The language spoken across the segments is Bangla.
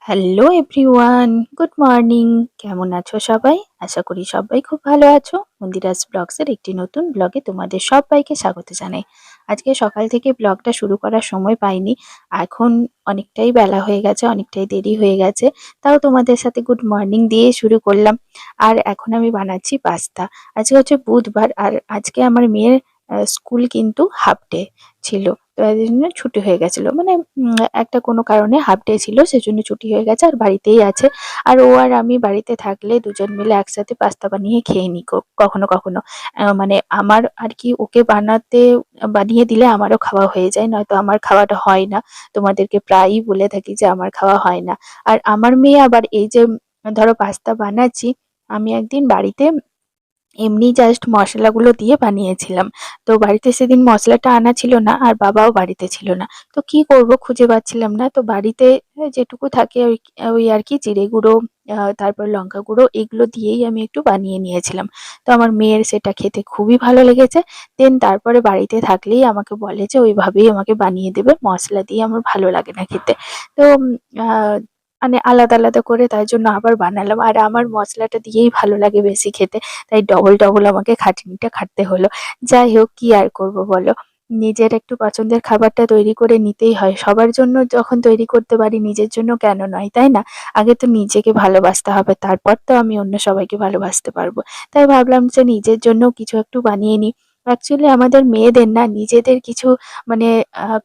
Hello everyone, good morning. কেমন আছো সবাই? আশা করি সবাই খুব ভালো আছো। মন্দিরাস ব্লগসের একটি নতুন ব্লগে তোমাদের সবাইকে স্বাগত জানাই। আজকে সকাল থেকে ব্লগটা শুরু করার সময় পাইনি। এখন অনেকটাই বেলা হয়ে গেছে, অনেকটাই দেরি হয়ে গেছে। তাও তোমাদের সাথে গুড মর্নিং দিয়ে শুরু করলাম। আর এখন আমি বানাচ্ছি পাস্তা। আজকে হচ্ছে বুধবার, আর আজকে আমার মেয়ের স্কুল কিন্তু হাফ ডে ছিল। তো এর জন্য ছুটি হয়ে গেছিল, মানে একটা কোনো কারণে হাফ ডে ছিল, সেজন্য ছুটি হয়ে গেছে আর বাড়িতেই আছে। আর ও আর আমি বাড়িতে থাকলে দুজন মিলে একসাথে পাস্তা বানিয়ে খেয়ে নিই কখনো কখনো। মানে আমার আর কি, ওকে বানিয়ে দিলে আমারও খাওয়া হয়ে যায়, নয়তো আমার খাওয়াটা হয় না। তোমাদেরকে প্রায়ই বলে থাকি যে আমার খাওয়া হয় না। আর আমার মেয়ে আবার এই যে ধরো পাস্তা বানাচ্ছি, আমি একদিন বাড়িতে এমনি জাস্ট মশলাগুলো দিয়ে বানিয়েছিলাম। তো বাড়িতে সেদিন মশলাটা আনা ছিল না, আর বাবাও বাড়িতে ছিল না। তো কি করব, খুঁজে পাচ্ছিলাম না। তো বাড়িতে যেটুকু থাকে ওই ওই আর কি জিরে গুঁড়ো, তারপর লঙ্কা গুঁড়ো, এগুলো দিয়েই আমি একটু বানিয়ে নিয়েছিলাম। তো আমার মেয়ের সেটা খেতে খুবই ভালো লেগেছে। দেন তারপরে বাড়িতে থাকলেই আমাকে বলে যে ওইভাবেই আমাকে বানিয়ে দেবে, মশলা দিয়ে আমার ভালো লাগে না খেতে। তো মানে আলাদা আলাদা করে তাই জন্য আবার বানালাম। আর আমার মশলাটা দিয়েই ভালো লাগে বেশি খেতে, তাই ডবল ডবল আমাকে খাটনিটা খাটতে হলো। যাই হোক, কি আর করব বলো, নিজের একটু পছন্দের খাবারটা তৈরি করে নিতেই হয়। সবার জন্য যখন তৈরি করতে পারি, নিজের জন্য কেন নয়, তাই না? আগে তো নিজেকে ভালোবাসতে হবে, তারপর তো আমি অন্য সবাইকে ভালোবাসতে পারবো। তাই ভাবলাম যে নিজের জন্য কিছু একটু বানিয়ে নিই। অ্যাকচুয়ালি আমাদের মেয়েদের না নিজেদের কিছু মানে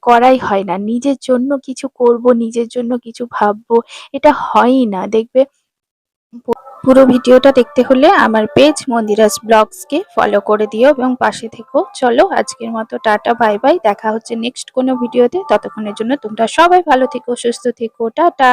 করাই হয় না। নিজের জন্য কিছু করব, নিজের জন্য কিছু ভাববো, এটা হয়ই না, দেখবে। পুরো ভিডিওটা দেখতে হলে আমার পেজ মন্দিরাস ব্লগসকে ফলো করে দিও এবং পাশে থেকো। চলো আজকের মতো টাটা, বাই বাই। দেখা হচ্ছে নেক্সট কোনো ভিডিওতে। ততক্ষণের জন্য তোমরা সবাই ভালো থেকো, সুস্থ থেকো, টাটা।